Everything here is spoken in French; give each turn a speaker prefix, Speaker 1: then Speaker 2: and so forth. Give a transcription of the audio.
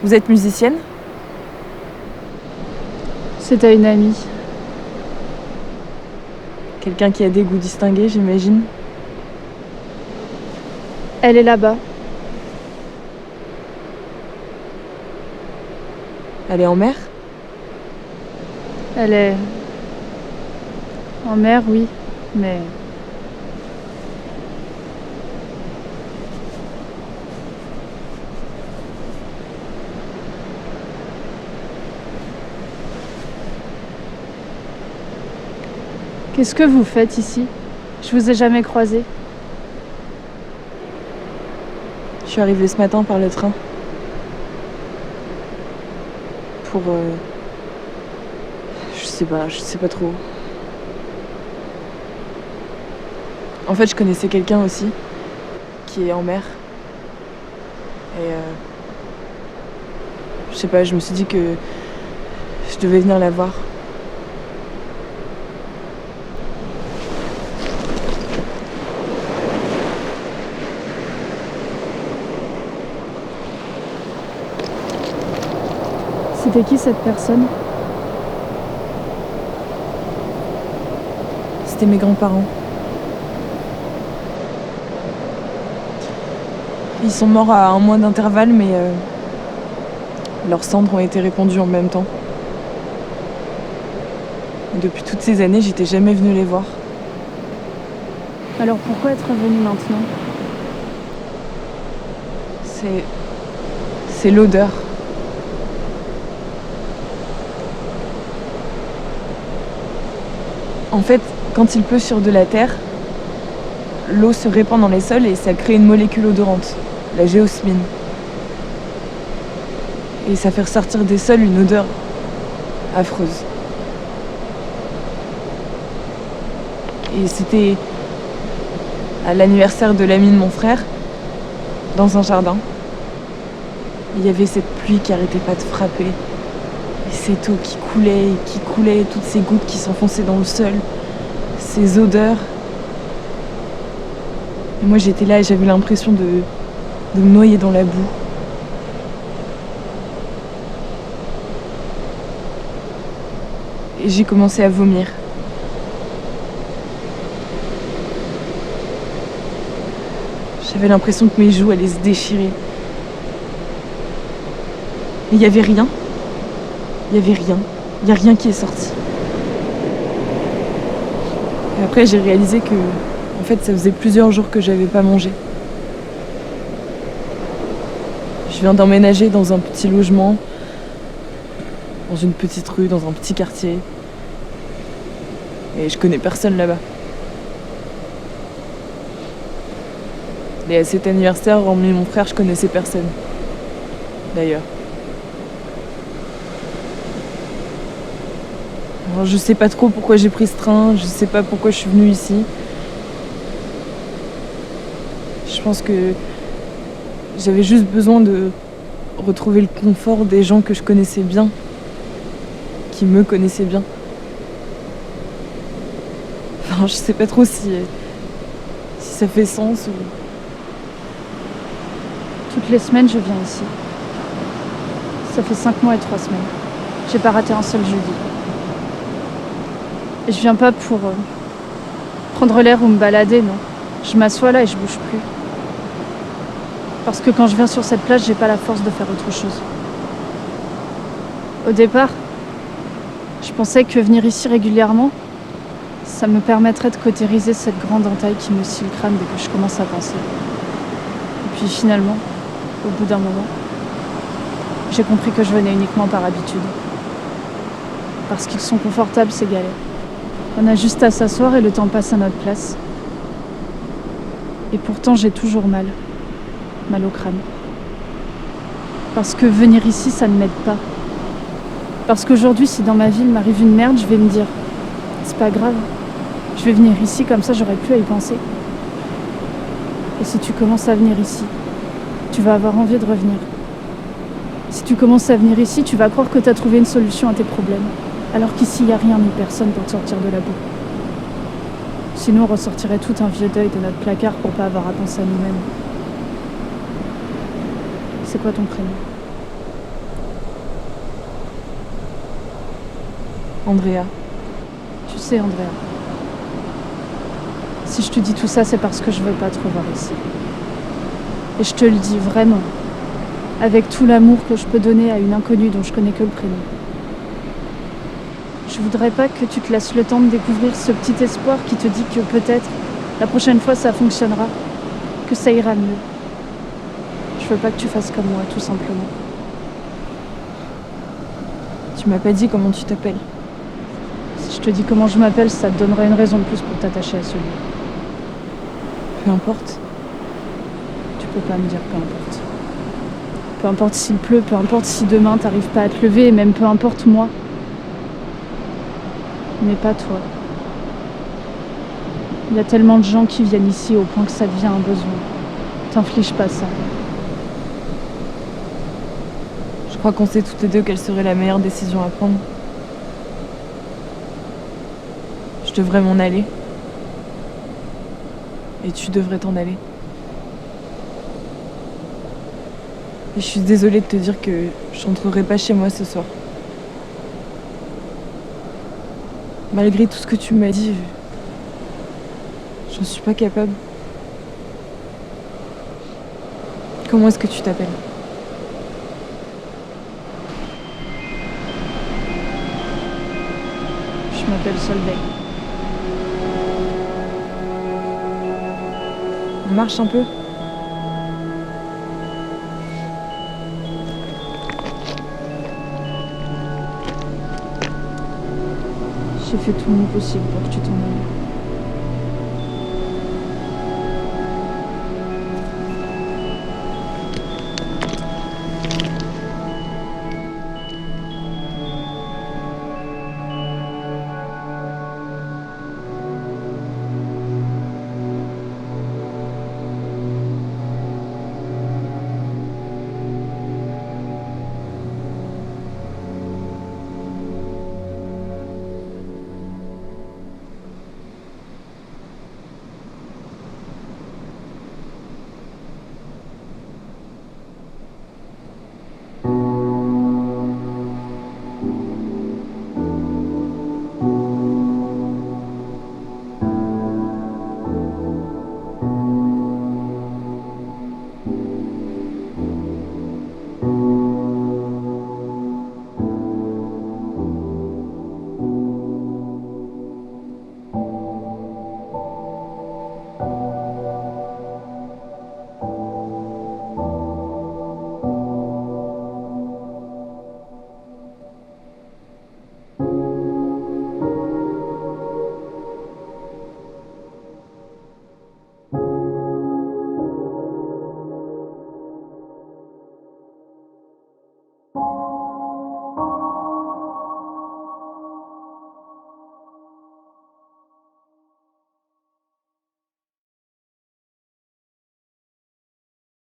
Speaker 1: Vous êtes musicienne?
Speaker 2: C'est à une amie.
Speaker 1: Quelqu'un qui a des goûts distingués, j'imagine.
Speaker 2: Elle est là-bas.
Speaker 1: Elle est en mer?
Speaker 2: Elle est... en mer, oui, mais... Qu'est-ce que vous faites ici? Je vous ai jamais croisé.
Speaker 1: Je suis arrivée ce matin par le train. Pour... je sais pas trop. En fait, je connaissais quelqu'un aussi, qui est en mer. Et je sais pas, je me suis dit que je devais venir la voir.
Speaker 2: C'était qui cette personne?
Speaker 1: C'était mes grands-parents. Ils sont morts à 1 mois d'intervalle, mais leurs cendres ont été répandues en même temps. Et depuis toutes ces années, j'étais jamais venue les voir.
Speaker 2: Alors pourquoi être venue maintenant?
Speaker 1: C'est l'odeur. En fait, quand il pleut sur de la terre, l'eau se répand dans les sols et ça crée une molécule odorante, la géosmine. Et ça fait ressortir des sols une odeur affreuse. Et c'était à l'anniversaire de l'ami de mon frère, dans un jardin. Il y avait cette pluie qui arrêtait pas de frapper. Et cette eau qui coulait, toutes ces gouttes qui s'enfonçaient dans le sol, ces odeurs. Et moi j'étais là et j'avais l'impression de me noyer dans la boue. Et j'ai commencé à vomir. J'avais l'impression que mes joues allaient se déchirer. Mais il n'y avait rien. Il n'y a rien qui est sorti. Et après j'ai réalisé que en fait ça faisait plusieurs jours que j'avais pas mangé. Je viens d'emménager dans un petit logement, dans une petite rue, dans un petit quartier. Et je connais personne là-bas. Et à cet anniversaire, hormis mon frère, je connaissais personne. D'ailleurs. Alors, je sais pas trop pourquoi j'ai pris ce train, je sais pas pourquoi je suis venue ici. Je pense que j'avais juste besoin de retrouver le confort des gens que je connaissais bien, qui me connaissaient bien. Enfin, je sais pas trop si ça fait sens ou...
Speaker 2: Toutes les semaines, je viens ici. Ça fait 5 mois et 3 semaines. J'ai pas raté un seul jeudi. Et je viens pas pour prendre l'air ou me balader, non. Je m'assois là et je bouge plus. Parce que quand je viens sur cette plage, j'ai pas la force de faire autre chose. Au départ, je pensais que venir ici régulièrement, ça me permettrait de cautériser cette grande entaille qui me scie le crâne dès que je commence à penser. Et puis finalement, au bout d'un moment, j'ai compris que je venais uniquement par habitude. Parce qu'ils sont confortables, ces galets. On a juste à s'asseoir et le temps passe à notre place. Et pourtant, j'ai toujours mal. Mal au crâne. Parce que venir ici, ça ne m'aide pas. Parce qu'aujourd'hui, si dans ma vie il m'arrive une merde, je vais me dire, c'est pas grave. Je vais venir ici, comme ça, j'aurai plus à y penser. Et si tu commences à venir ici, tu vas avoir envie de revenir. Si tu commences à venir ici, tu vas croire que tu as trouvé une solution à tes problèmes. Alors qu'ici, il n'y a rien ni personne pour te sortir de la boue. Sinon, on ressortirait tout un vieux deuil de notre placard pour pas avoir à penser à nous-mêmes. C'est quoi ton prénom?
Speaker 1: Andrea.
Speaker 2: Tu sais, Andrea, si je te dis tout ça, c'est parce que je veux pas te revoir ici. Et je te le dis vraiment, avec tout l'amour que je peux donner à une inconnue dont je connais que le prénom. Je voudrais pas que tu te laisses le temps de découvrir ce petit espoir qui te dit que peut-être, la prochaine fois, ça fonctionnera, que ça ira mieux. Je veux pas que tu fasses comme moi, tout simplement.
Speaker 1: Tu m'as pas dit comment tu t'appelles.
Speaker 2: Si je te dis comment je m'appelle, ça te donnerait une raison de plus pour t'attacher à ce lieu.
Speaker 1: Peu importe.
Speaker 2: Tu peux pas me dire peu importe. Peu importe s'il pleut, peu importe si demain t'arrives pas à te lever, et même peu importe moi. Mais pas toi. Il y a tellement de gens qui viennent ici au point que ça devient un besoin. T'inflige pas ça.
Speaker 1: Je crois qu'on sait toutes les deux quelle serait la meilleure décision à prendre. Je devrais m'en aller. Et tu devrais t'en aller. Et je suis désolée de te dire que je rentrerai pas chez moi ce soir. Malgré tout ce que tu m'as dit, j'en suis pas capable. Comment est-ce que tu t'appelles?
Speaker 2: Je m'appelle Solveig.
Speaker 1: On marche un peu?
Speaker 2: J'ai fait tout mon possible pour que tu t'en ailles.